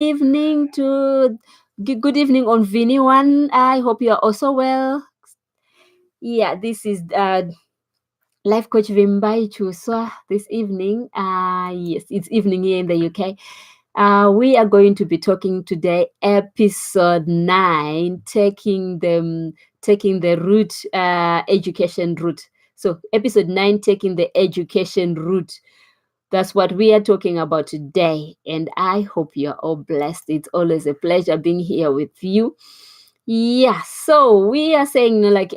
Evening to good evening on Vini one. I hope you are also well. Yeah, this is life coach Vimbai Chiwuswa this evening. Yes, it's evening here in the UK. We are going to be talking today, episode 9, taking the route, education route. So episode 9, taking the education route. That's what we are talking about today. And I hope you're all blessed. It's always a pleasure being here with you. Yeah, so we are saying like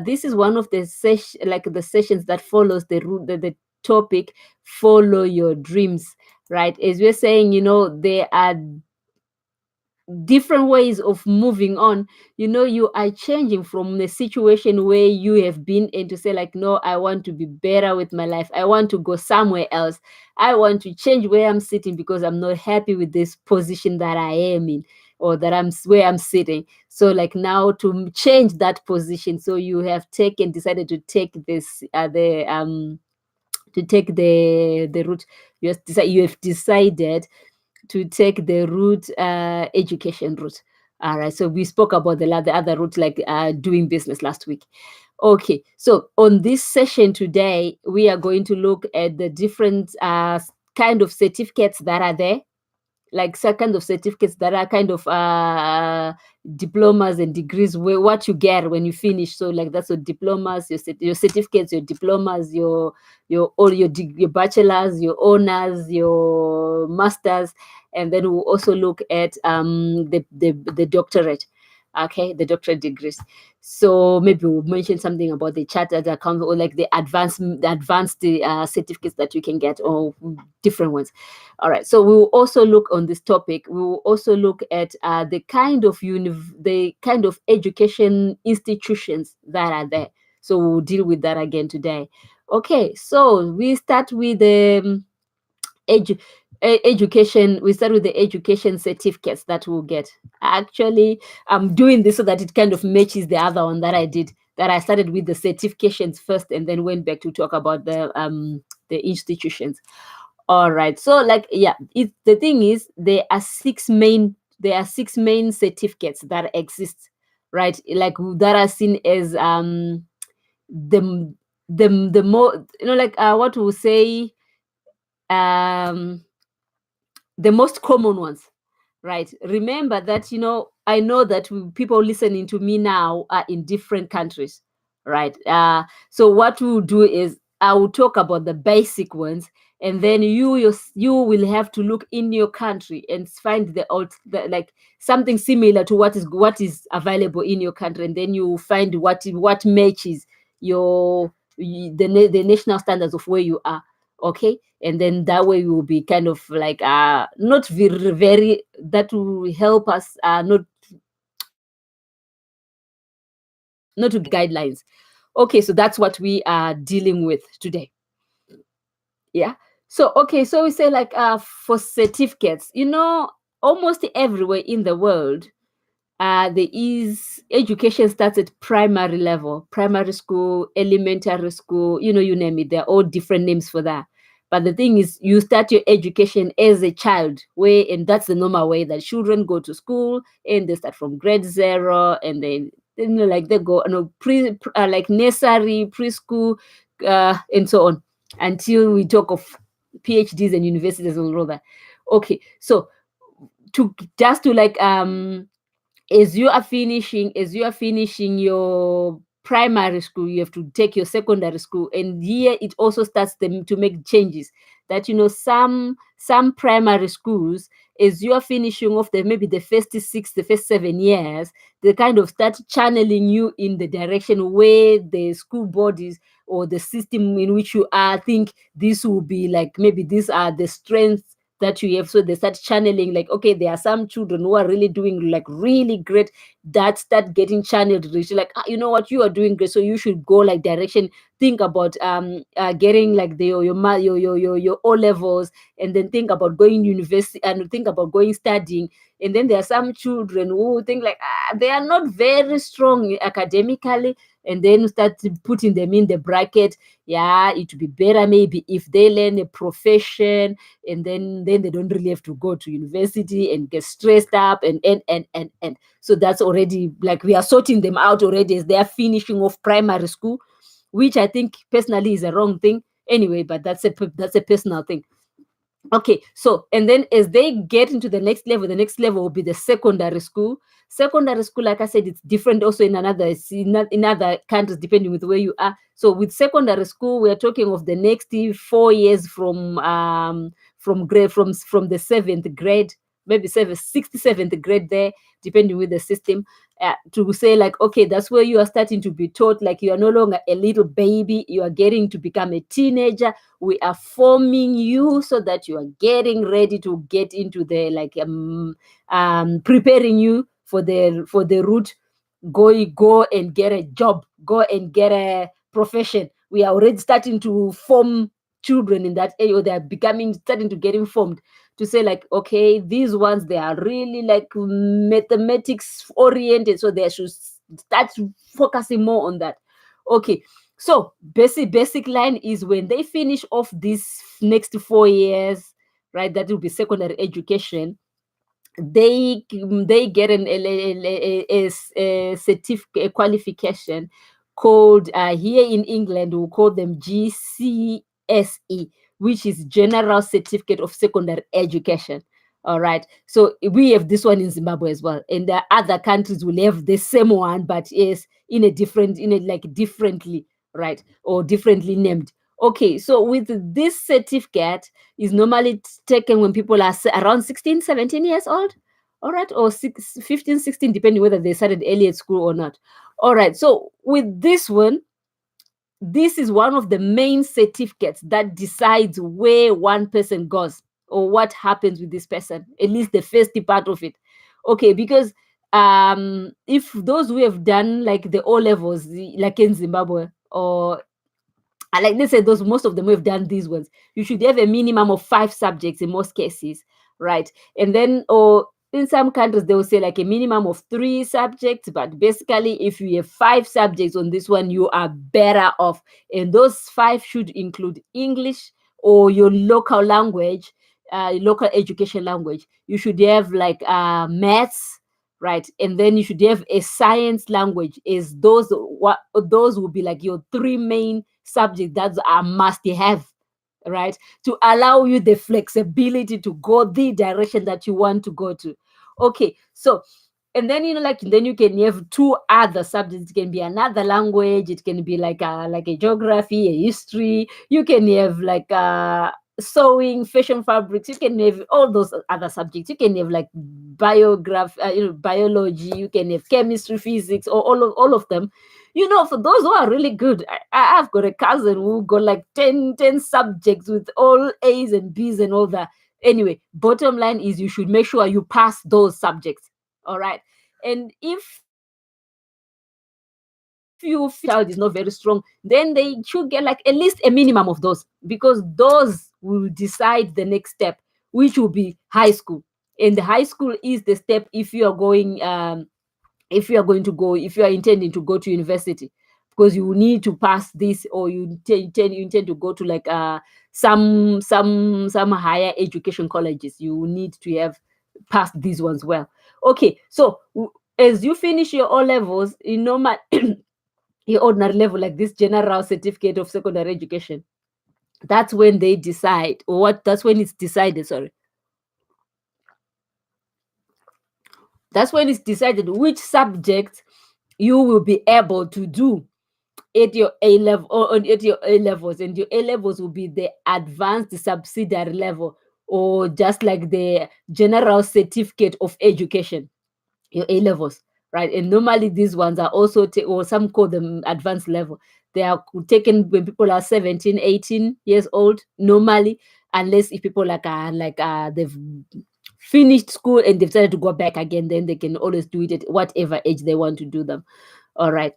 this is one of the the sessions that follows the route, the topic, follow your dreams, right? As we're saying, there are different ways of moving on. You are changing from the situation where you have been in to say like, no, I want to be better with my life, I want to go somewhere else, I want to change where I'm sitting because I'm not happy with this position that I am in, or that I'm where I'm sitting. So like now to change that position, so you have decided to take this the to take the route. You have decided to take the route, education route. All right. So we spoke about the other route, like doing business last week. Okay. So on this session today, we are going to look at the different kind of certificates that are there, like kind of certificates that are kind of diplomas and degrees, where what you get when you finish. So like that's your diplomas, your certificates, your diplomas, your all your bachelors, your honors, your masters. And then we'll also look at the doctorate. Okay, the doctorate degrees. So maybe we'll mention something about the chartered account, or like the advanced certificates that you can get, or different ones. All right. So we will also look on this topic. We will also look at the kind of education institutions that are there. So we'll deal with that again today. Okay. So we start with the edu- education. We start with the education certificates that we'll get. Actually, I'm doing this so that it kind of matches the other one that I did. That I started with the certifications first, and then went back to talk about the institutions. All right. So like, yeah, the thing is, there are six main certificates that exist, right? Like that are seen as the the more, like what we say, um the most common ones, right? Remember that, I know that people listening to me now are in different countries, right? So what we'll do is I will talk about the basic ones, and then you will have to look in your country and find like something similar to what is available in your country, and then you find what matches the national standards of where you are. Okay, and then that way we will be kind of like not very, that will help us not to guidelines. Okay, so that's what we are dealing with today. Yeah. So okay, so we say like for certificates, almost everywhere in the world, there is education starts at primary level, primary school, elementary school, you name it. They're all different names for that. But the thing is, you start your education as a child, and that's the normal way that children go to school, and they start from grade 0, and then like they go, like nursery, preschool, and so on, until we talk of PhDs and universities and all that. Okay, so to like as you are finishing your primary school, you have to take your secondary school, and here it also starts them to make changes. That, some primary schools, as you are finishing off maybe the first 7 years, they kind of start channeling you in the direction where the school bodies or the system in which you are think this will be like, maybe these are the strengths that you have. So they start channeling, like, okay, there are some children who are really doing like really great, that start getting channeled, like, you know what, you are doing great, so you should go like direction. Think about getting like your O levels, and then think about going university, and think about going studying. And then there are some children who think like, they are not very strong academically, and then start putting them in the bracket. Yeah, it would be better maybe if they learn a profession, and then they don't really have to go to university and get stressed up and so that's already like we are sorting them out already as they are finishing off primary school, which I think personally is a wrong thing anyway, but that's a personal thing. Okay, so and then as they get into the next level will be the secondary school. Secondary school, like I said, it's different also in other countries depending with where you are. So with secondary school, we are talking of the next 4 years from the seventh grade, maybe 67th grade there, depending with the system. To say like, okay, that's where you are starting to be taught, like you are no longer a little baby, you are getting to become a teenager. We are forming you so that you are getting ready to get into the like preparing you for the route. Go and get a job, go and get a profession. We are already starting to form children in that area. They are becoming starting to get informed to say like, okay, these ones, they are really like mathematics oriented, so they should start focusing more on that. Okay, so basic line is when they finish off this next 4 years, right? That will be secondary education. They get a certificate, a qualification called here in England we'll call them GCSE, which is General Certificate of Secondary Education. All right. So we have this one in Zimbabwe as well, and the other countries will have the same one, but is in a like differently, right, or differently named. Okay, so with this certificate is normally taken when people are around 16, 17 years old. All right, or 15, 16, depending whether they started early at school or not. All right, so with this one, this is one of the main certificates that decides where one person goes or what happens with this person, at least the first part of it. Okay, because if those who have done like the O levels, like in Zimbabwe, or like they said, those most of them have done these ones. You should have a minimum of 5 subjects in most cases, right? And then, or in some countries, they will say like a minimum of 3 subjects. But basically, if you have 5 subjects on this one, you are better off. And those 5 should include English or your local language, local education language. You should have like maths, right? And then you should have a science language. Is those will be like your 3 main subjects that are must have, right, to allow you the flexibility to go the direction that you want to go to. Okay, so and then like then you can have 2 other subjects. It can be another language, it can be like a geography, a history. You can have like sewing, fashion fabrics. You can have all those other subjects. You can have like biology. You can have chemistry, physics, or all of them. For those who are really good, I've got a cousin who got like 10 subjects with all A's and B's and all that. Anyway, bottom line is you should make sure you pass those subjects. All right. And if you feel like your child is not very strong, then they should get like at least a minimum of those, because those will decide the next step, which will be high school. And the high school is the step if you are intending to go to university, because you need to pass this, or you intend to go to like some higher education colleges. You need to have passed these ones well. Okay, so as you finish your O levels in normal your ordinary level, like this general certificate of secondary education, that's when they decide, or what that's when it's decided, sorry, that's when it's decided which subject you will be able to do at your A level, or at your A levels. And your A levels will be the advanced subsidiary level, or just like the general certificate of education, your A levels, right? And normally these ones are also or some call them advanced level. They are taken when people are 17, 18 years old normally, unless if people they've finished school and they've decided to go back again, then they can always do it at whatever age they want to do them. All right,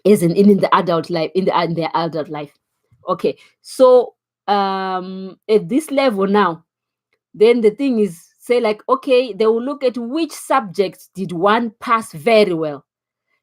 is in the adult life, in their adult life. Okay, so at this level now, then the thing is, say like, okay, they will look at which subjects did one pass very well,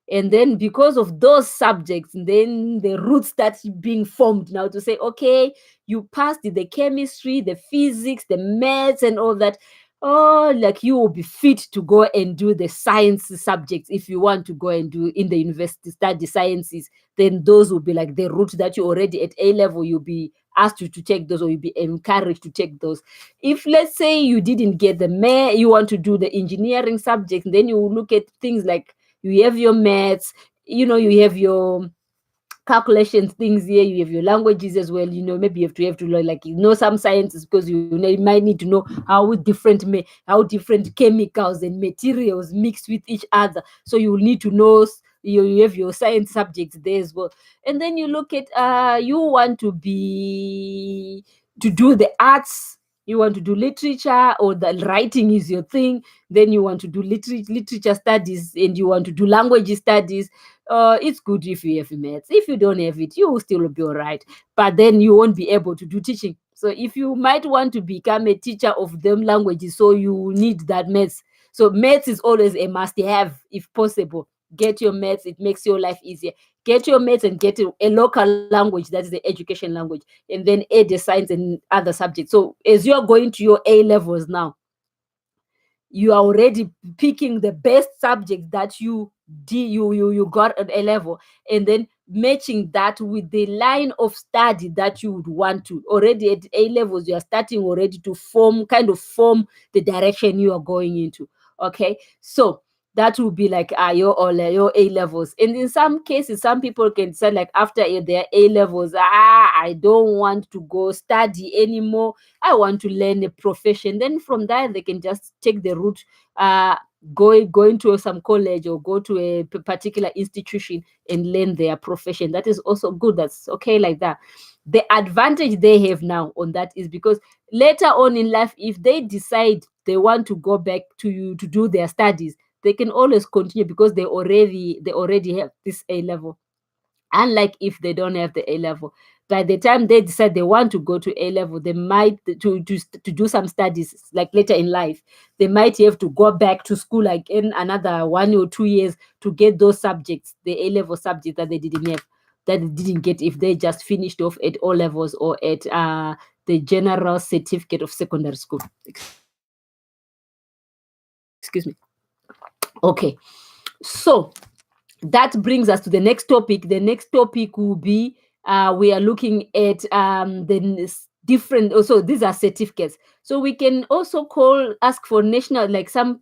And then because of those subjects, then the roots start being formed now to say, okay, you passed the chemistry, the physics, the maths, and all that. Oh, like you will be fit to go and do the science subjects if you want to go and do in the university, study sciences. Then those will be like the route that you already at A level, you'll be asked you to take those, or you'll be encouraged to take those. If let's say you didn't get the math, you want to do the engineering subject, then you will look at things like you have your maths, you have your calculations things here, you have your languages as well. Maybe you have to learn, like, some sciences, because you might need to know how different chemicals and materials mix with each other. So you will need to know, you have your science subjects there as well. And then you look at you want to do the arts, you want to do literature, or the writing is your thing, then you want to do literature studies, and you want to do language studies. It's good if you have maths. If you don't have it, you will still be all right, but then you won't be able to do teaching. So if you might want to become a teacher of them languages, so you need that maths. So maths is always a must have if possible. Get your maths, it makes your life easier. Get your maths and get a local language, that is the education language, and then add the science and other subjects. So as you're going to your A levels now, you are already picking the best subject that you got at A level, and then matching that with the line of study that you would want to. Already at A levels, you are starting already to form the direction you are going into. Okay, so that will be like your A levels. And in some cases, some people can say, like, after their A levels, I don't want to go study anymore, I want to learn a profession. Then from there, they can just take the route, uh, going to some college, or go to a particular institution and learn their profession. That is also good. That's okay like that. The advantage they have now on that is because later on in life, if they decide they want to go back to do their studies, they can always continue, because they already have this A level. Unlike if they don't have the A level, by the time they decide they want to go to A level, they might to do some studies, like later in life, they might have to go back to school like in another 1 or 2 years to get those subjects, the A level subjects that they didn't get if they just finished off at O levels, or at the general certificate of secondary school. Excuse me. Okay, so that brings us to the next topic. The next topic will be, we are looking at different. Also, these are certificates. So we can also ask for national, like some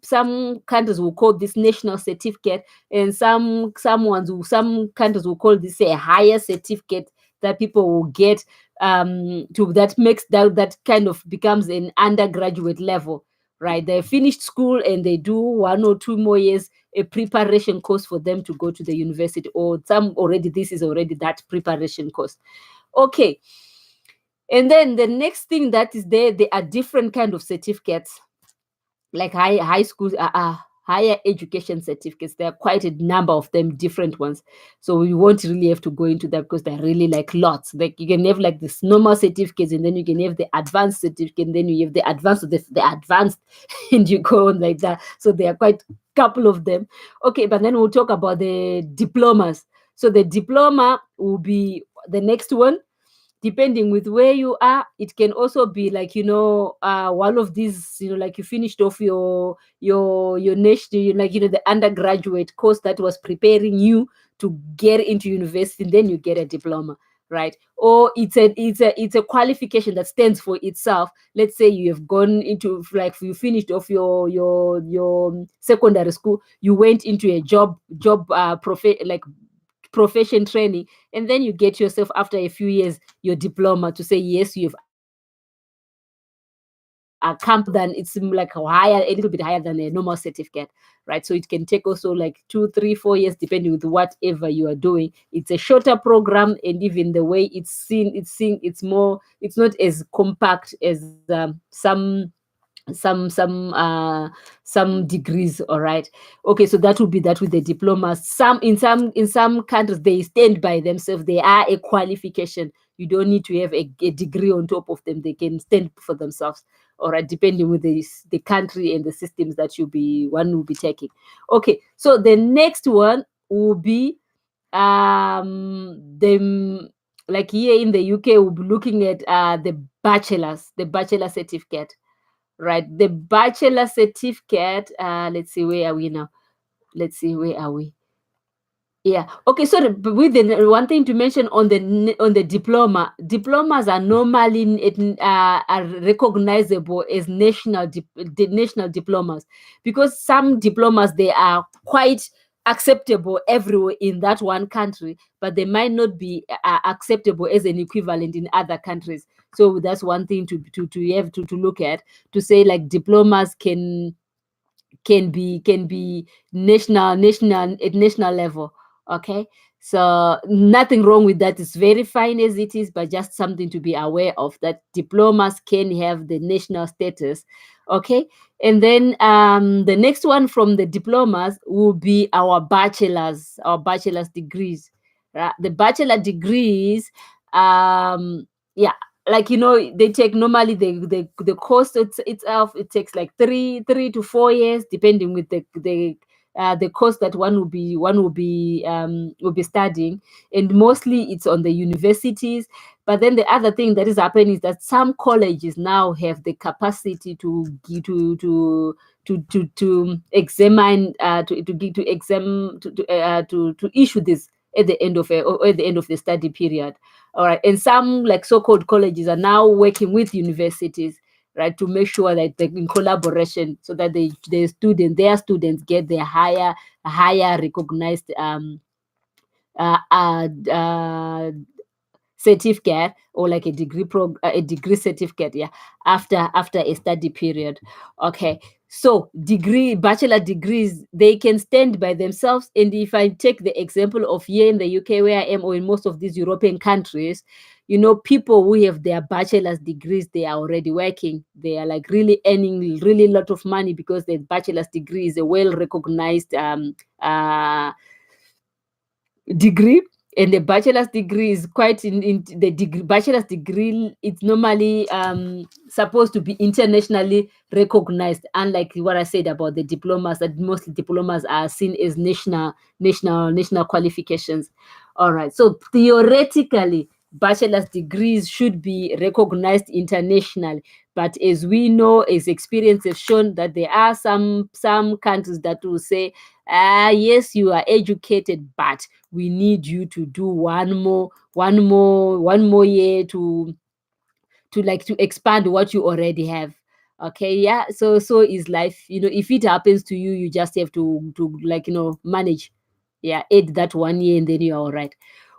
countries will call this national certificate, and some countries will call this a higher certificate that people will get, to that makes that kind of becomes an undergraduate level, right? They finished school and they do 1 or 2 more years, a preparation course for them to go to the university, or some already, this is already that preparation course. Okay, and then the next thing that is there are different kind of certificates, like high school, higher education certificates. There are quite a number of them, different ones. So we won't really have to go into that, because they're really like lots. Like, you can have like this normal certificates, and then you can have the advanced certificate, and then you have the advanced, the advanced, and you go on like that. So there are quite couple of them. Okay, but then we'll talk about the diplomas. So the diploma will be the next one, depending with where you are. It can also be like, one of these, like, you finished off your national, like, the undergraduate course that was preparing you to get into university, and then you get a diploma, right? Or it's a qualification that stands for itself. Let's say you have gone into, like, you finished off your secondary school, you went into a like profession training, and then you get yourself, after a few years, your diploma, to say yes, you've accomplished. Then it's like higher, a little bit higher than a normal certificate, right? So it can take also like 2 3 4 years, depending with whatever you are doing. It's a shorter program, and even the way it's not as compact as some degrees. All right. Okay, so that would be that with the diplomas. In some countries, they stand by themselves, they are a qualification. You don't need to have a degree on top of them, they can stand for themselves. All right, depending with the country and the systems that one will be taking. Okay, so the next one will be the like here in the UK, we'll be looking at the bachelor certificate, right? The bachelor certificate. Let's see, where are we now? Let's see, where are we? Yeah. Okay. So with the one thing to mention on the diploma, diplomas are normally are recognizable as national diplomas, because some diplomas, they are quite acceptable everywhere in that one country, but they might not be acceptable as an equivalent in other countries. So that's one thing to have to look at, to say like diplomas can be national at national level. Okay, so nothing wrong with that. It's very fine as it is, but just something to be aware of, that diplomas can have the national status. Okay, and then the next one from the diplomas will be our bachelor's degrees, right? The bachelor degrees, yeah, like, they take normally the course itself, it takes like 3 to 4 years, depending with the course that one will be studying, and mostly it's on the universities. But then the other thing that is happening is that some colleges now have the capacity to examine, to exam to issue this at the end of the study period. All right, and some like so-called colleges are now working with universities, right, to make sure that they in collaboration, so that their students get their higher recognized uh, uh, uh, certificate, or like a degree certificate, yeah, after a study period. Okay, so bachelor degrees, they can stand by themselves. And if I take the example of here in the UK, where I am, or in most of these European countries, people who have their bachelor's degrees, they are already working. They are like really earning really lot of money, because the bachelor's degree is a well recognized degree. And the bachelor's degree is quite in the degree bachelor's degree, it's normally supposed to be internationally recognized, unlike what I said about the diplomas, that mostly diplomas are seen as national qualifications. All right, so theoretically, bachelor's degrees should be recognized internationally, but as we know, as experience has shown, that there are some countries that will say, yes, you are educated, but we need you to do one more year to expand what you already have. Okay, yeah. So is life. If it happens to you, you just have to like, manage. Yeah, add that 1 year, and then you're all right.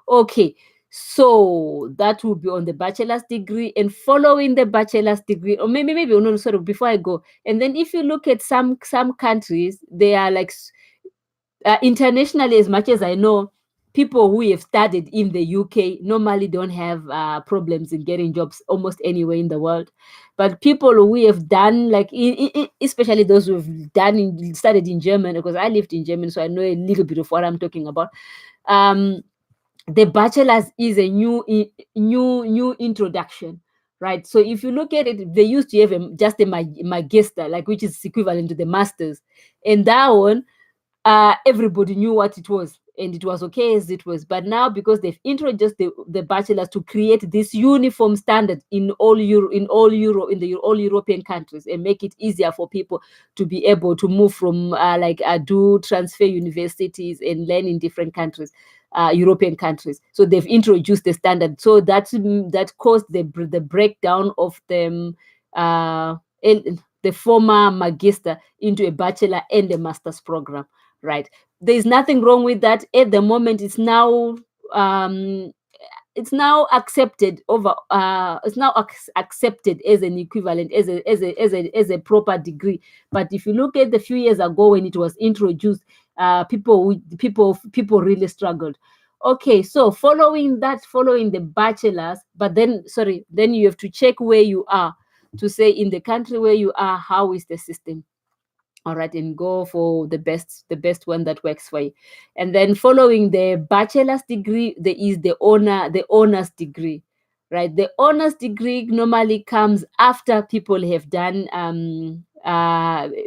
Okay, so that will be on the bachelor's degree. And following the bachelor's degree, or maybe oh, no, sorry, before I go, and then if you look at some countries, they are like internationally, as much as I know, people who have studied in the UK normally don't have problems in getting jobs almost anywhere in the world. But people who have done, like, especially those who have studied in Germany, because I lived in Germany, so I know a little bit of what I'm talking about. The bachelor's is a new introduction, right? So if you look at it, they used to have just a magister, like, which is equivalent to the masters, and that one, everybody knew what it was, and it was okay as it was. But now, because they've introduced the bachelors to create this uniform standard in all all European countries, and make it easier for people to be able to move from do transfer universities and learn in different countries, European countries. So they've introduced the standard, so that caused the breakdown of them, the former magister into a bachelor and a master's program, right? There's nothing wrong with that. At the moment, um it's now accepted accepted as an equivalent, as a proper degree. But if you look at the few years ago when it was introduced, people really struggled. Okay, so following the bachelor's, but then you have to check where you are, to say, in the country where you are, how is the system. All right, and go for the best one that works for you. And then following the bachelor's degree, there is the honors degree, right? The honors degree normally comes after people have done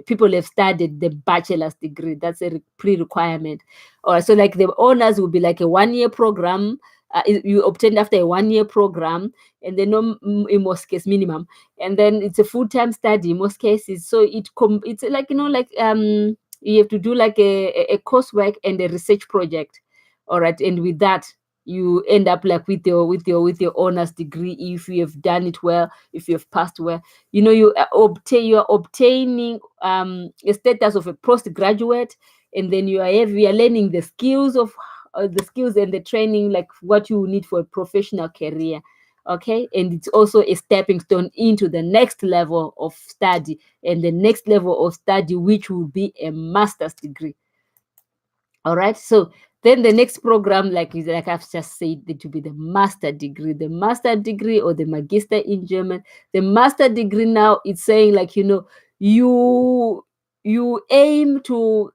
people have studied the bachelor's degree. That's a pre-requirement. Or so like the honors will be like a 1 year program. You obtained after a 1 year program, and then in most cases minimum, and then it's a full-time study in most cases. So it's like like you have to do like a coursework and a research project. All right, and with that you end up like with your honors degree if you have done it well, if you have passed well. You are obtaining a status of a postgraduate, and then you are learning the skills and the training, like what you need for a professional career. Okay, and it's also a stepping stone into the next level of study, and the next level of study, which will be a master's degree. All right. So then the next program, like I've just said, it will be the master degree or the magister in German. The master degree now, it's saying like you aim to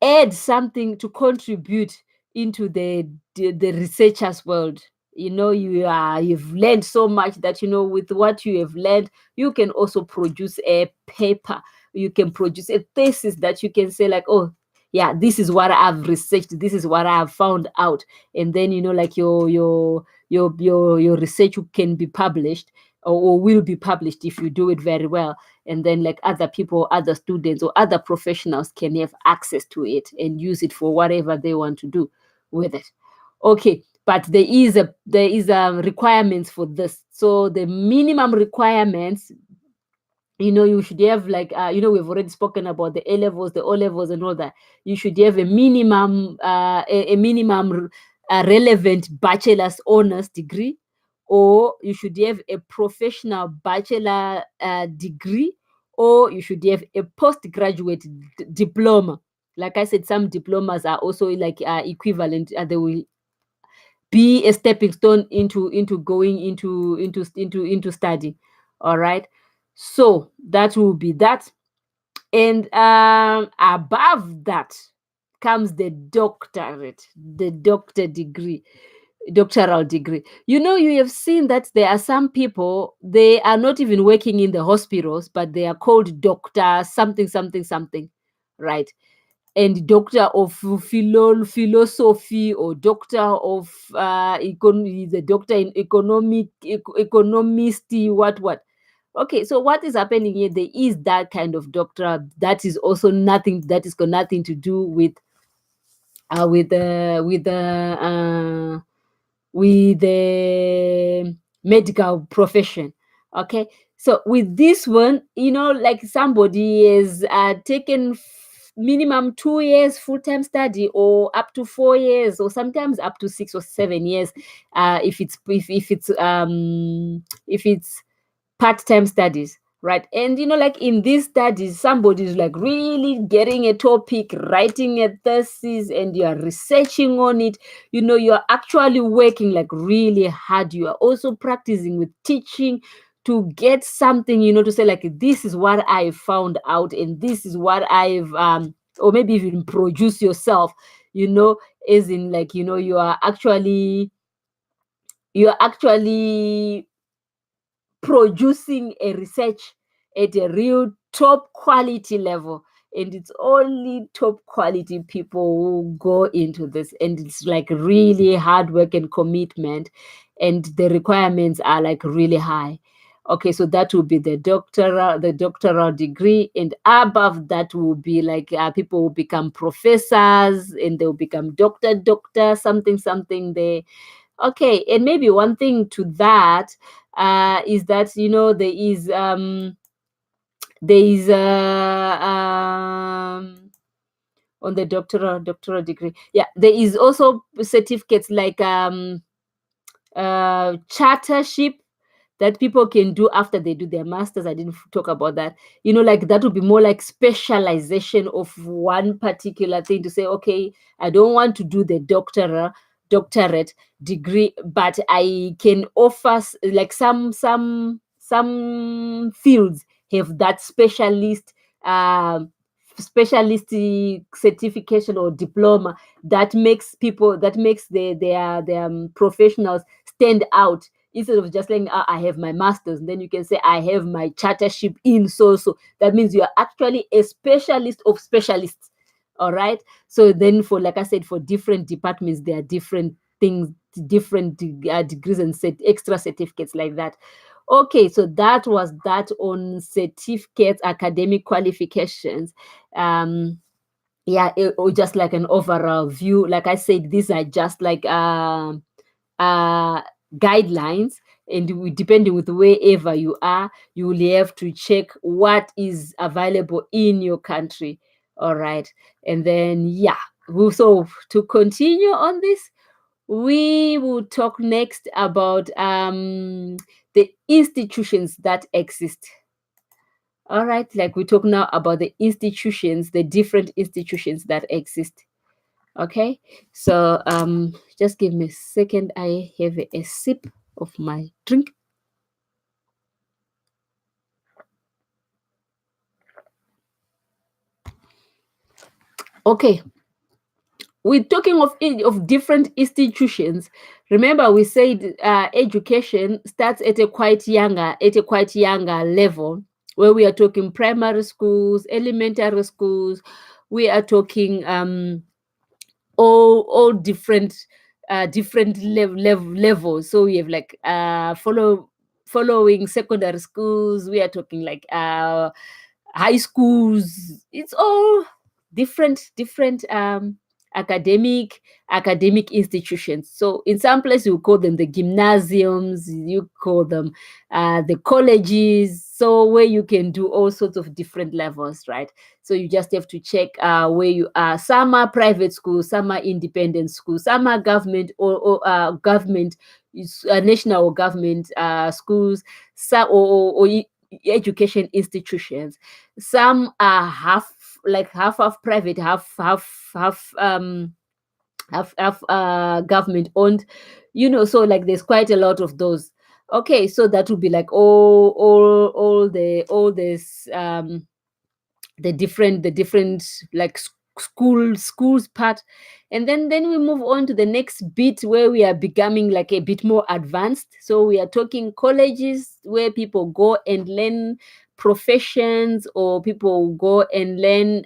add something, to contribute into the researchers world. You've learned so much that with what you have learned, you can also produce a paper, you can produce a thesis that you can say like, oh yeah, this is what I've researched, this is what I've found out. And then like your research can be published, or will be published if you do it very well. And then like other people, other students or other professionals can have access to it and use it for whatever they want to do with it. Okay, but there is a requirements for this. So the minimum requirements, you should have like we've already spoken about the A levels, the O levels, and all that. You should have a minimum relevant bachelor's honors degree, or you should have a professional bachelor degree, or you should have a postgraduate diploma. Like I said, some diplomas are also like equivalent. They will be a stepping stone into going into study. All right, so that will be that. And above that comes the doctorate, the doctoral degree. You have seen that there are some people, they are not even working in the hospitals, but they are called doctor something something something, right? And doctor of philosophy, or doctor of the doctor in economist, what. Okay, so what is happening here? There is that kind of doctor that is also nothing, that is got nothing to do with the medical profession. Okay, so with this one, like somebody is taken minimum 2 years full-time study, or up to 4 years, or sometimes up to 6 or 7 years, if it's part-time studies, right? And like in these studies, somebody's like really getting a topic, writing a thesis, and you are researching on it. You're actually working like really hard. You are also practicing with teaching to get something, to say like, this is what I found out, and this is what I've or maybe even produce yourself, as in like, you're actually producing a research at a real top quality level. And it's only top quality people who go into this, and it's like really hard work and commitment, and the requirements are like really high. Okay, so that will be the doctoral degree, and above that will be like people will become professors, and they'll become doctor something something there. Okay, and maybe one thing to that is that there is on the doctoral degree. Yeah, there is also certificates like chartership that people can do after they do their masters. I didn't talk about that. Like that would be more like specialization of one particular thing, to say, okay, I don't want to do the doctorate degree, but I can offer like some fields have that specialist certification or diploma that makes their professionals stand out instead of just saying, I have my master's, and then you can say, I have my chartership in so. That means you are actually a specialist of specialists. All right. So then, for, like I said, for different departments, there are different things, different degrees and extra certificates like that. Okay, so that was that on certificates, academic qualifications. Yeah, or just like an overall view. Like I said, these are just like uh guidelines, and depending with wherever you are, you will have to check what is available in your country. All right. And then, yeah, so to continue on this, we will talk next about the institutions that exist. All right, like we talk now about the institutions, the different institutions that exist. Okay, so just give me a second. I have a sip of my drink. Okay, we're talking of different institutions. Remember, we said education starts at a quite younger level, where we are talking primary schools, elementary schools. We are talking all different levels. So we have like following secondary schools. We are talking like high schools. It's all different academic institutions. So in some places you call them the gymnasiums, you call them the colleges, so where you can do all sorts of different levels, right? So you just have to check where you are. Some are private schools, some are independent schools, some are government or government, national or government schools, some education institutions. Some are half private, half government owned. So like there's quite a lot of those. Okay, so that would be like all this the different like schools part. And then we move on to the next bit, where we are becoming like a bit more advanced. So we are talking colleges, where people go and learn professions, or people go and learn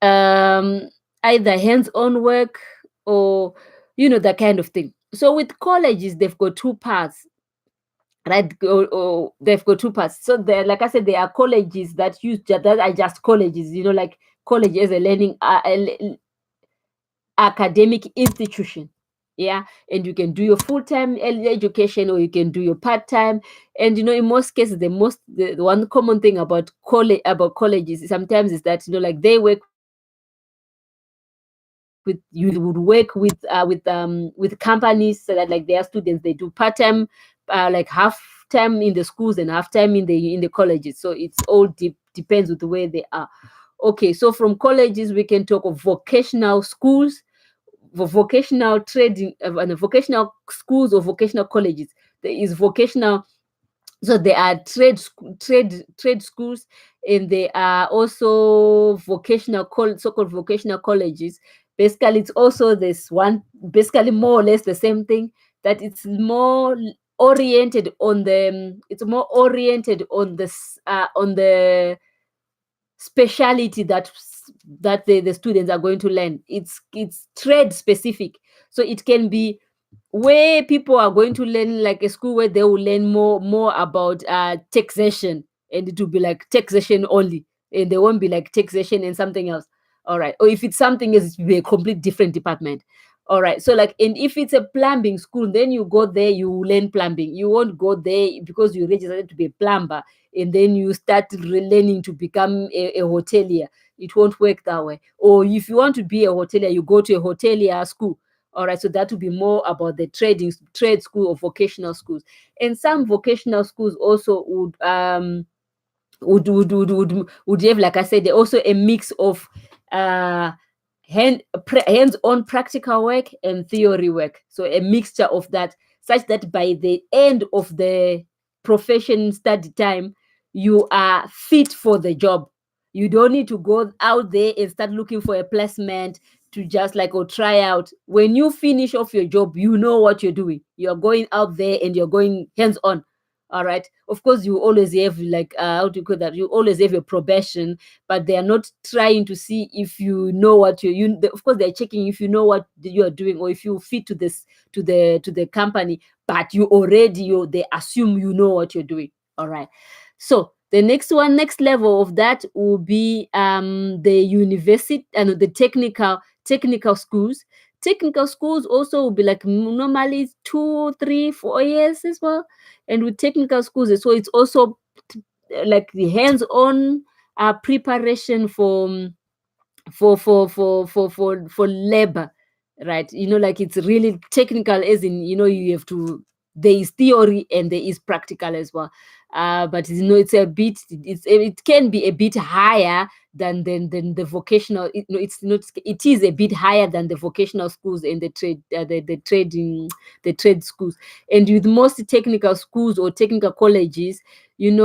um either hands-on work, or that kind of thing. So with colleges, they've got two parts, right? They've got two parts. So there, like I said, there are colleges that are just colleges, like college as a learning academic institution. Yeah, and you can do your full-time education, or you can do your part-time. And in most cases, the one common thing about colleges sometimes is that like they work with you would work with companies, so that like their students, they do part-time, like half time in the schools and half time in the colleges. So it's all depends with the way they are. Okay, so from colleges we can talk of vocational schools, vocational trading, and vocational schools or vocational colleges. There is vocational, so there are trade schools, and there are also so-called vocational colleges. Basically, it's also this one, basically more or less the same thing, that it's more oriented on the speciality that the students are going to learn. It's trade specific. So it can be where people are going to learn, like a school where they will learn more about taxation, and it will be like taxation only, and they won't be like taxation and something else. All right. Or if it's something else, it will be a complete different department. All right. So like, and if it's a plumbing school, then you go there, you learn plumbing. You won't go there because you registered to be a plumber, and then you start learning to become a hotelier. It won't work that way. Or if you want to be a hotelier, you go to a hotelier school. All right, so that would be more about the trade school or vocational schools. And some vocational schools also would have, like I said, they're also a mix of uh hands-on practical work and theory work. So a mixture of that, such that by the end of the profession study time, you are fit for the job. You don't need to go out there and start looking for a placement, to just like or try out. When you finish off your job, you know what you're doing. You're going out there and you're going hands on. All right. Of course, you always have like how do you call that? You always have your probation, but they are not trying to see if you know what of course, they're checking if you know what you are doing or if you fit to this to the company. But they assume you know what you're doing. All right. So the next level of that will be the university and the technical schools. Technical schools also will be like normally 2, 3, 4 years as well. And with technical schools, so it's also like the hands-on preparation for labor, right? Like it's really technical, as in you have to, there is theory and there is practical as well. But it's a bit, it can be a bit higher than the vocational. It's not, it is a bit higher than the vocational schools and the trade the trade schools. And with most technical schools or technical colleges, in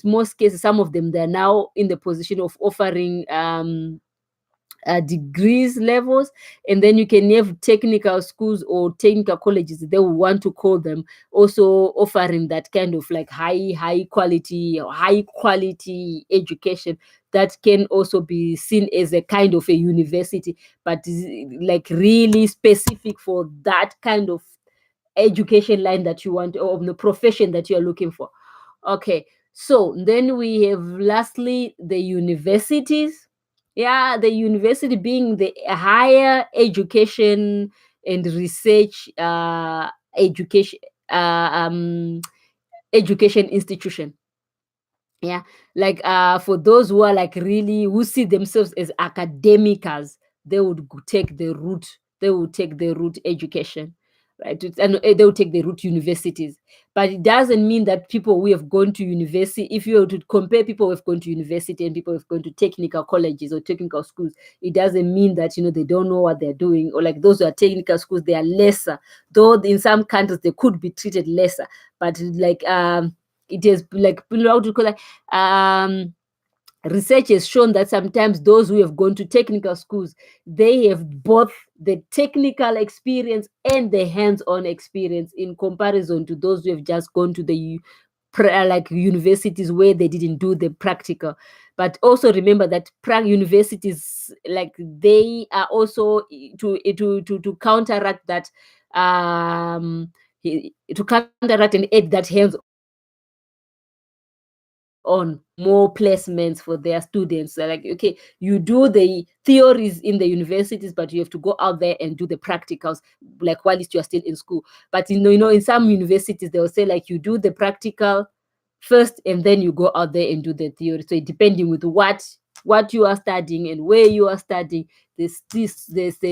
most cases, some of them, they're now in the position of offering degrees levels. And then you can have technical schools or technical colleges, they will want to call them, also offering that kind of like high quality or high quality education that can also be seen as a kind of a university, but is like really specific for that kind of education line that you want, or the profession that you're looking for. Okay, so then we have lastly the universities. Yeah, the university being the higher education and research education education institution. Yeah, like for those who are like really, who see themselves as academicals, they would take the route, education, right? And they will take the route universities. But it doesn't mean that people who have gone to university, if you were to compare people who have gone to university and people who have gone to technical colleges or technical schools, it doesn't mean that they don't know what they're doing, or like those who are technical schools, they are lesser, though in some countries they could be treated lesser. But like it is like, how to call it, research has shown that sometimes those who have gone to technical schools, they have both the technical experience and the hands-on experience, in comparison to those who have just gone to the like universities where they didn't do the practical. But also remember that universities, like, they are also to counteract that, to counteract and add that hands-on, they also have more placements for their students. So like, okay, you do the theories in the universities, but you have to go out there and do the practicals, like whilst you are still in school. But in some universities, they'll say like, you do the practical first and then you go out there and do the theory. So depending with what you are studying and where you are studying, the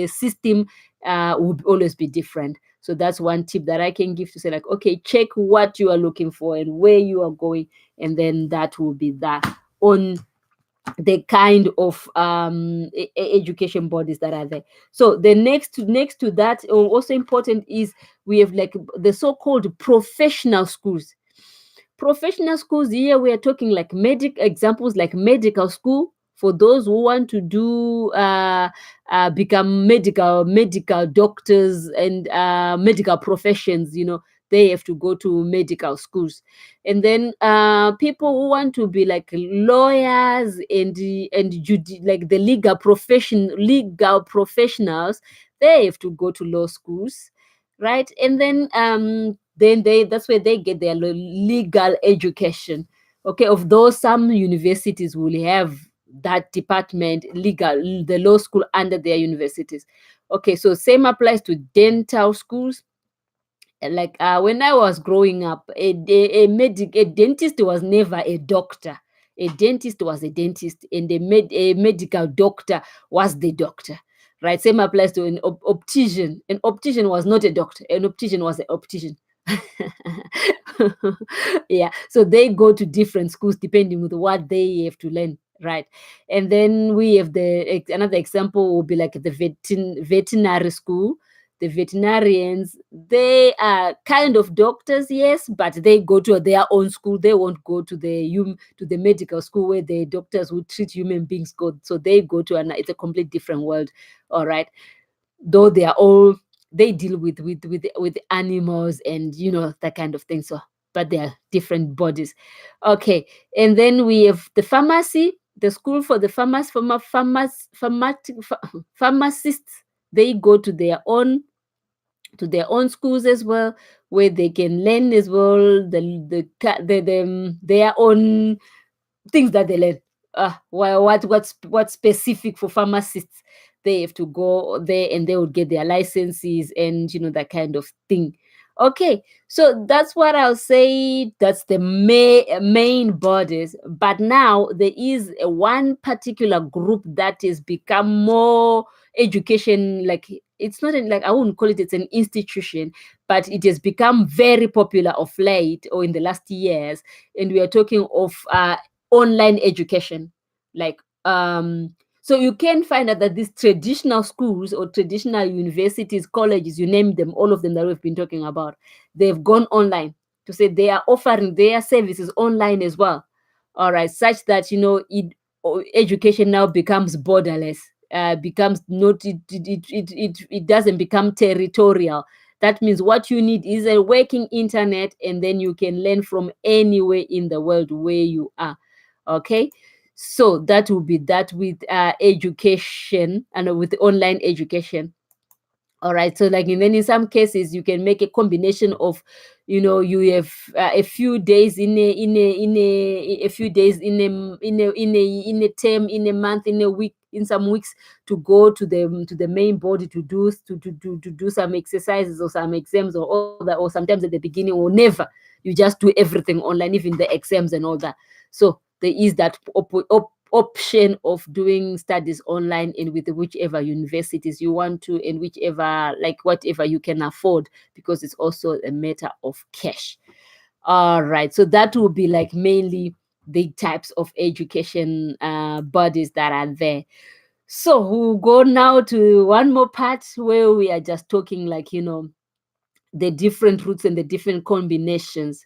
system would always be different. So that's one tip that I can give, to say like, okay, check what you are looking for and where you are going, and then that will be that on the kind of education bodies that are there. So the next to that, also important, is we have like the so-called professional schools. Professional schools, here we are talking like examples like medical school, for those who want to do become medical doctors and medical professions. They have to go to medical schools. And then people who want to be like lawyers like the legal professionals, they have to go to law schools, right? And then that's where they get their legal education. Okay, of those, some universities will have that department, legal, the law school, under their universities. Okay, so same applies to dental schools. Like when I was growing up, a dentist was never a doctor. A dentist was a dentist, and a medical doctor was the doctor. Right. Same applies to an optician. An optician was not a doctor. An optician was an optician. Yeah. So they go to different schools depending with what they have to learn. Right. And then we have another example will be like the veterinary school. the veterinarians, they are kind of doctors, yes, but they go to their own school. They won't go to the medical school where the doctors who treat human beings go. So they go to it's a complete different world. All right. Though they are all, they deal with animals and that kind of thing. So but they are different bodies. Okay. And then we have the pharmacy, the school for the pharmacists. They go to their own schools as well, where they can learn as well their own things that they learn. Well, what's specific for pharmacists? They have to go there and they would get their licenses and that kind of thing. Okay, so that's what I'll say. That's the main bodies. But now there is one particular group that has become more education. Like it's not like, I wouldn't call it. It's an institution, but it has become very popular of late or in the last years. And we are talking of online education. Like so you can find out that these traditional schools or traditional universities, colleges, you name them, all of them that we've been talking about, they've gone online to say they are offering their services online as well. All right, such that education now becomes borderless, becomes not it doesn't become territorial. That means what you need is a working internet, and then you can learn from anywhere in the world where you are. Okay, so that will be that with education and with online education. All right, so like, and then in some cases you can make a combination of, you have a few days a few days in a term, in a month, in a week, in some weeks, to go to the main body to do some exercises or some exams or all that, or sometimes at the beginning, or never, you just do everything online, even the exams and all that. So there is that option of doing studies online and with whichever universities you want to, and whichever, like whatever you can afford, because it's also a matter of cash. All right, so that will be like mainly the types of education bodies that are there. So we'll go now to one more part where we are just talking, like, the different routes and the different combinations.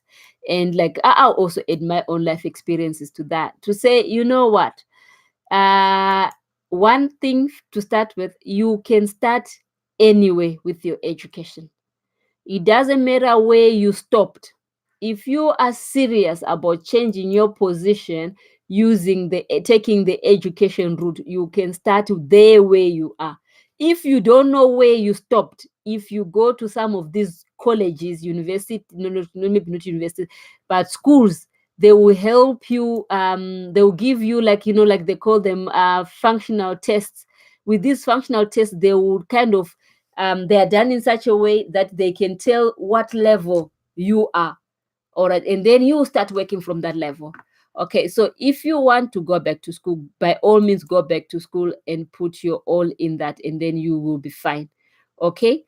And like, I'll also add my own life experiences to that, to say, what, uh one thing to start with, you can start anyway with your education. It doesn't matter where you stopped. If you are serious about changing your position, using taking the education route, you can start there where you are. If you don't know where you stopped, if you go to some of these colleges, university, no, maybe not university, but schools, they will help you. They will give you, like, like they call them functional tests. With these functional tests, they would kind of they are done in such a way that they can tell what level you are. All right, and then you start working from that level. Okay, so if you want to go back to school, by all means go back to school and put your all in that, and then you will be fine. Okay,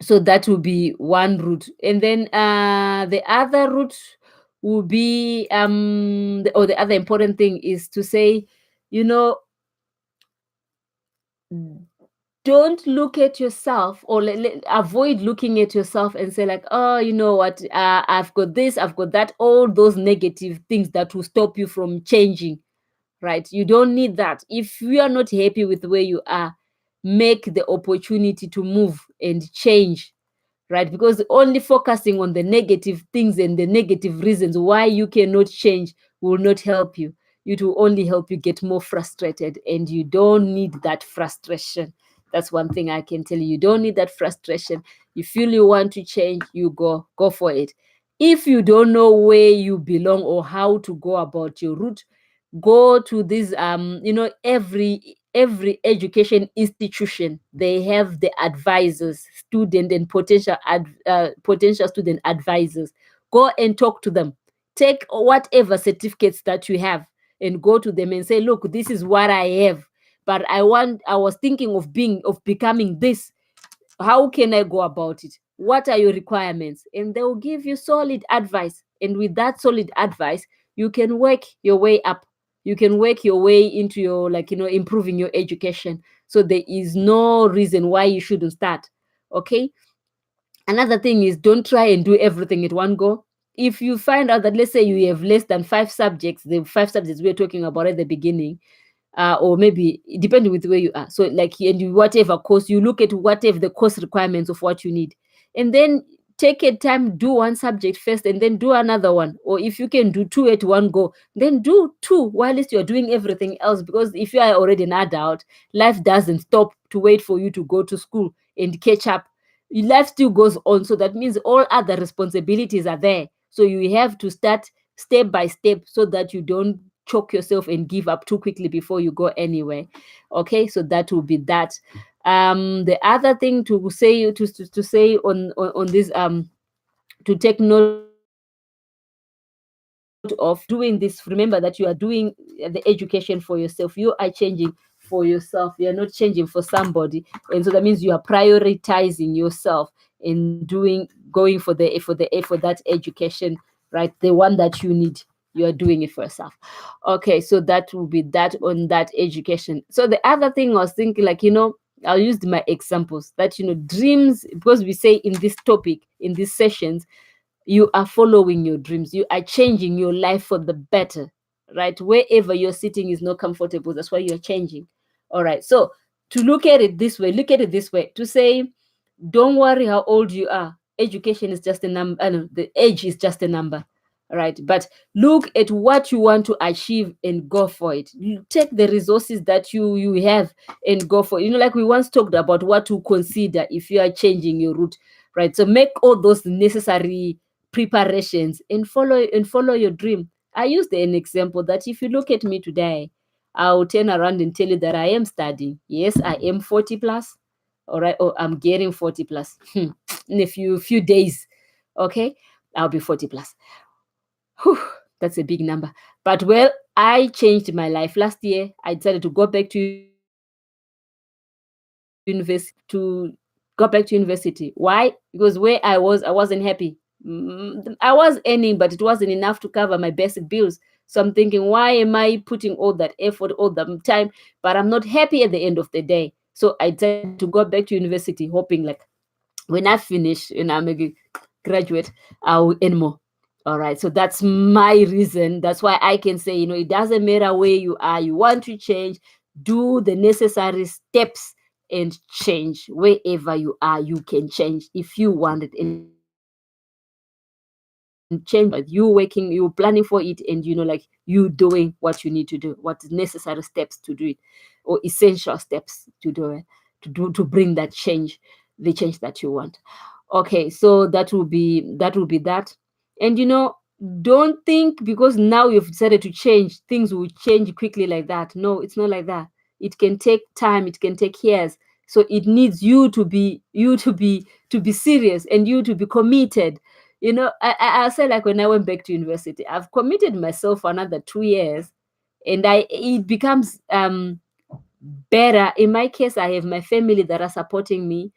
so that will be one route. And then the other route will be the other important thing is to say, you know don't look at yourself, or avoid looking at yourself and say, like, oh, you know what, I've got this, I've got that, all those negative things that will stop you from changing. Right, you don't need that. If you are not happy with where you are, make the opportunity to move and change. Right, because only focusing on the negative things and the negative reasons why you cannot change will not help you. It will only help you get more frustrated, and you don't need that frustration. That's one thing I can tell you. You don't need that frustration. You feel you want to change, you go for it. If you don't know where you belong or how to go about your route, go to this every education institution, they have the advisors, student and potential student advisors. Go and talk to them. Take whatever certificates that you have and go to them and say, look, this is what I have, but I was thinking of becoming this. How can I go about it? What are your requirements? And they will give you solid advice. And with that solid advice, you can work your way up. You can work your way into your, like, improving your education. So there is no reason why you shouldn't start. Okay. Another thing is, don't try and do everything at one go. If you find out that, let's say you have less than five subjects, the five subjects we were talking about at the beginning, or maybe depending with where you are. So like, and you, whatever course, you look at whatever the course requirements of what you need, and then take a time, do one subject first, and then do another one. Or if you can do two at one go, then do two while you're doing everything else. Because if you are already an adult, life doesn't stop to wait for you to go to school and catch up. Life still goes on. So that means all other responsibilities are there. So you have to start step by step so that you don't choke yourself and give up too quickly before you go anywhere. Okay, so that will be that. The other thing to say, to say on this, to take note of, doing this, remember that you are doing the education for yourself. You are changing for yourself. You are not changing for somebody. And so that means you are prioritizing yourself in going for that education, right? The one that you need. You are doing it for yourself. Okay, so that will be that on that education. So the other thing I was thinking, like, I'll use my examples that, dreams, because we say in this topic, in these sessions, you are following your dreams, you are changing your life for the better, right? Wherever you're sitting is not comfortable, that's why you're changing. All right, so to look at it this way, to say, don't worry how old you are. Education is just a number. I know the age is just a number, right? But look at what you want to achieve and go for it. You take the resources that you have and go for it. Like we once talked about what to consider if you are changing your route, right? So make all those necessary preparations and follow your dream. I used an example that if you look at me today, I'll turn around and tell you that I am studying. Yes, I am 40 plus. All right. Oh, I'm getting 40 plus. In a few days. Okay. I'll be 40 plus. Whew, that's a big number. But well, I changed my life. Last year, I decided to go back to university. Why? Because where I was, I wasn't happy. I was earning, but it wasn't enough to cover my basic bills. So I'm thinking, why am I putting all that effort, all that time, but I'm not happy at the end of the day? So I decided to go back to university, hoping like when I finish and I'm a graduate, I'll earn more. All right. So that's my reason. That's why I can say, it doesn't matter where you are, you want to change, do the necessary steps and change. Wherever you are, you can change if you want it. And change will come with you working, you planning for it, and like you doing what you need to do, what necessary steps to do it, or essential steps to do it, to bring that change, the change that you want. Okay, so that will be that. And don't think because now you've decided to change, things will change quickly like that. No, it's not like that. It can take time, it can take years. So it needs you to be serious, and you to be committed. I'll say, like, when I went back to university, I've committed myself for another 2 years, and I it becomes better. In my case, I have my family that are supporting me,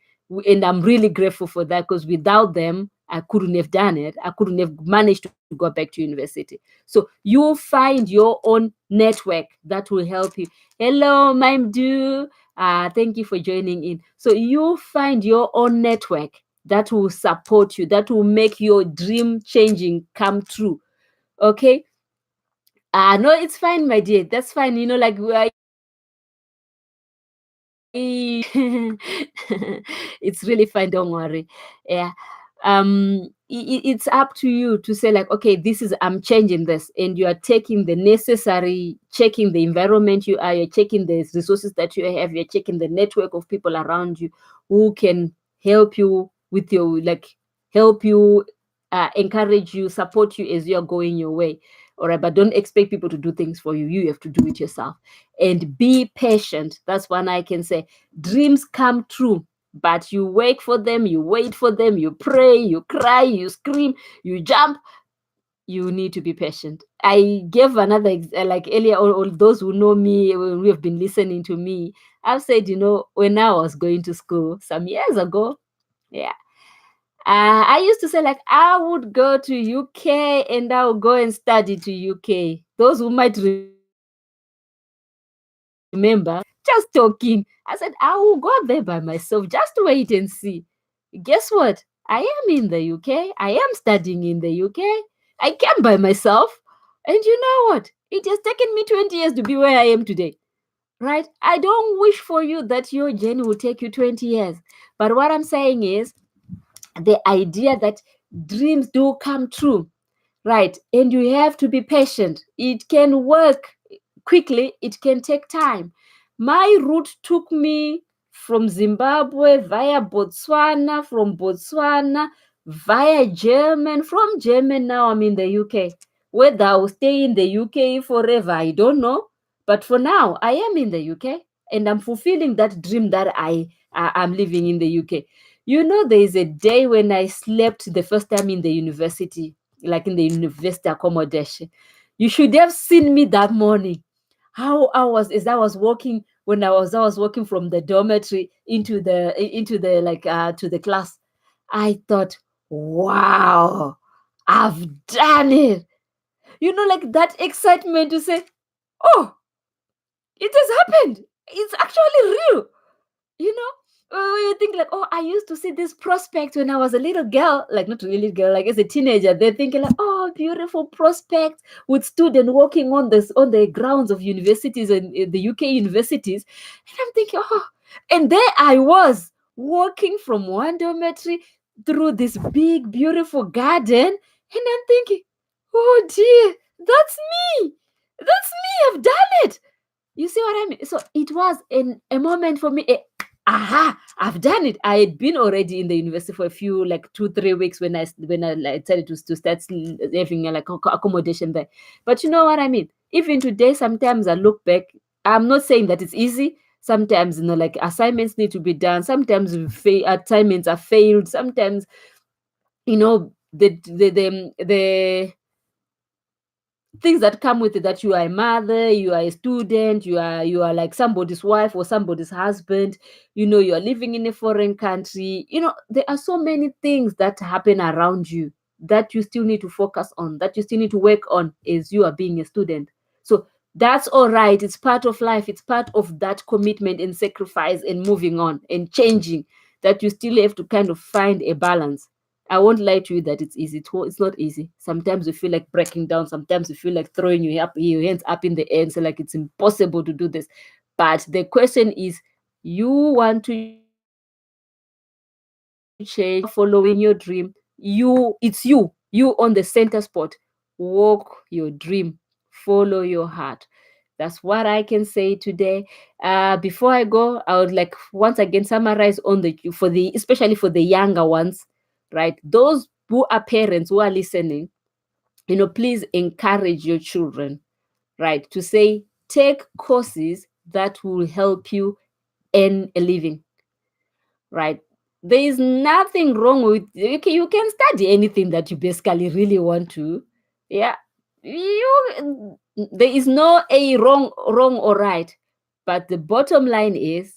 and I'm really grateful for that, because without them, I couldn't have done it. I couldn't have managed to go back to university. So you find your own network that will help you. Hello, Maimdu. Thank you for joining in. So you find your own network that will support you, that will make your dream changing come true. Okay. No, it's fine, my dear. That's fine. Like it's really fine, don't worry. Yeah. It's up to you to say, like, okay, this is, I'm changing this, and you are taking the necessary, checking the environment you are, you're checking the resources that you have, you're checking the network of people around you who can help you with your, like, help you, encourage you, support you as you're going your way. All right, but don't expect people to do things for you. You have to do it yourself. And be patient. That's one I can say. Dreams come true, but you wait for them, you wait for them, you pray, you cry, you scream, you jump. You need to be patient. I gave another, like earlier, all those who know me, who have been listening to me, I've said, when I was going to school some years ago, yeah, I used to say, like, I would go to UK and I would go and study to UK. Those who might remember, just talking. I said, I will go there by myself. Just wait and see. Guess what? I am in the UK. I am studying in the UK. I came by myself. And you know what? It has taken me 20 years to be where I am today. Right? I don't wish for you that your journey will take you 20 years. But what I'm saying is the idea that dreams do come true, right? And you have to be patient. It can work quickly, it can take time. My route took me from Zimbabwe via Botswana, from Botswana via German, from German now I'm in the UK. Whether I will stay in the UK forever, I don't know. But for now, I am in the UK and I'm fulfilling that dream that I'm living in the UK. You know, there is a day when I slept the first time in the university, like in the university accommodation. You should have seen me that morning. How I was as I was walking when I was walking from the dormitory into the like to the class. I thought, wow, I've done it. You know, like that excitement to say, oh, it has happened. It's actually real. You know, you think like, oh, I used to see this prospect when I was a little girl, like not really little girl, like as a teenager. They're thinking like, oh, beautiful prospect with students walking on the grounds of universities and the UK universities, and I'm thinking, oh, and there I was walking from one dormitory through this big beautiful garden, and I'm thinking, oh dear, that's me, that's me, I've done it. You see what I mean? So it was a moment for me. Aha! I've done it. I had been already in the university for a few, like 2 3 weeks when I like, decided to start having like accommodation there. But you know what I mean? Even today, sometimes I look back. I'm not saying that it's easy. Sometimes like assignments need to be done. Sometimes assignments are failed. Sometimes the things that come with it, that you are a mother, you are a student, you are like somebody's wife or somebody's husband, you are living in a foreign country. There are so many things that happen around you that you still need to focus on, that you still need to work on as you are being a student. So that's all right. It's part of life. It's part of that commitment and sacrifice and moving on and changing, that you still have to kind of find a balance. I won't lie to you that it's easy. It's not easy. Sometimes you feel like breaking down. Sometimes you feel like throwing your hands up in the air and say like it's impossible to do this. But the question is, you want to change, following your dream. It's you on the center spot. Walk your dream. Follow your heart. That's what I can say today. Before I go, I would like once again summarize on especially for the younger ones, right? Those who are parents who are listening, please encourage your children, right? To say, take courses that will help you earn a living, right? There is nothing wrong with you can study anything that you basically really want to. Yeah. There is no a wrong or right. But the bottom line is,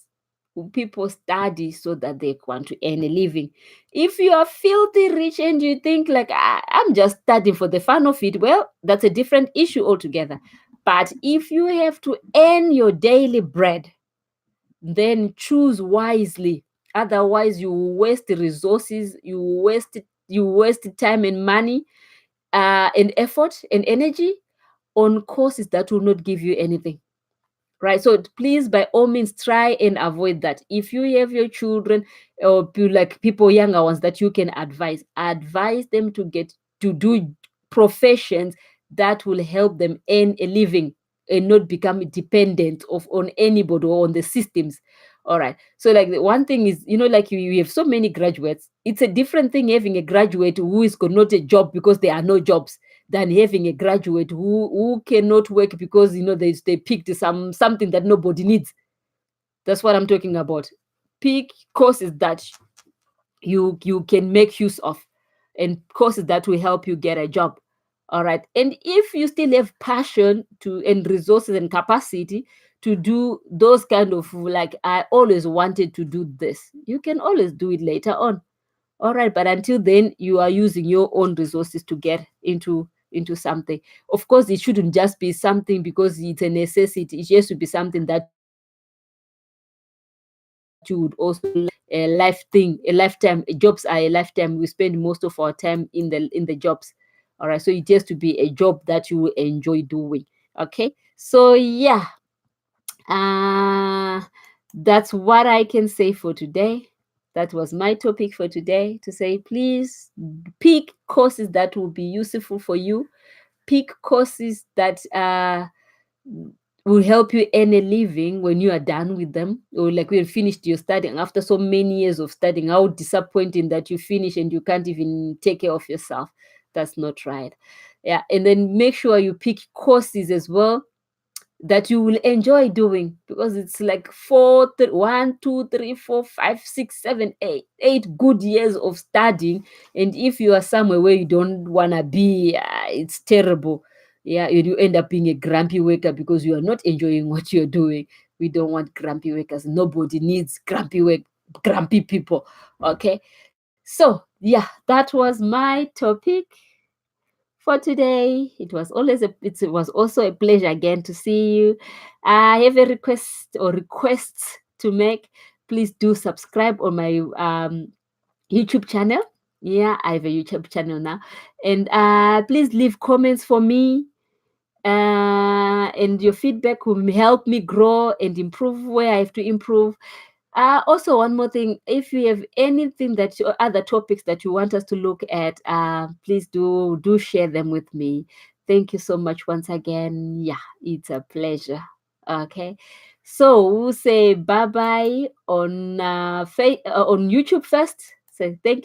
people study so that they want to earn a living. If you are filthy rich and you think like, I'm just studying for the fun of it, well, that's a different issue altogether. But if you have to earn your daily bread, then choose wisely. Otherwise, you will waste resources, you waste time and money, and effort and energy on courses that will not give you anything. Right. So please, by all means, try and avoid that. If you have your children or like people, younger ones, that you can advise them to do professions that will help them earn a living and not become dependent on anybody or on the systems. All right. So like the one thing is, like you have so many graduates. It's a different thing having a graduate who is got not a job because there are no jobs, than having a graduate who cannot work because they picked something that nobody needs. That's what I'm talking about. Pick courses that you can make use of, and courses that will help you get a job. All right. And if you still have passion to and resources and capacity to do those kind of, like, I always wanted to do this, you can always do it later on. All right. But until then, you are using your own resources to get into something. Of course, it shouldn't just be something because it's a necessity. It has to be something that you would also like and enjoy. a life thing, a lifetime. Jobs are a lifetime. We spend most of our time in the jobs. All right, so it has to be a job that you will enjoy doing. Okay, so yeah, uh, that's what I can say for today. That was my topic for today, to say please pick courses that will be useful for you. Pick courses that will help you earn a living when you are done with them, or like when you finished your studying after so many years of studying. How disappointing that you finish and you can't even take care of yourself. That's not right. Yeah, and then make sure you pick courses as well that you will enjoy doing, because it's like 8 good years of studying. And if you are somewhere where you don't want to be, it's terrible. Yeah, you end up being a grumpy worker because you are not enjoying what you're doing. We don't want grumpy workers. Nobody needs grumpy people. Okay, so yeah, that was my topic for today. It was also a pleasure again to see you. I have a request or requests to make. Please do subscribe on my YouTube channel. Yeah, I have a YouTube channel now. And please leave comments for me. And your feedback will help me grow and improve where I have to improve. Also, one more thing, if you have anything other topics that you want us to look at, please do share them with me. Thank you so much once again. Yeah, it's a pleasure. Okay, so we'll say bye bye on on YouTube first. So thank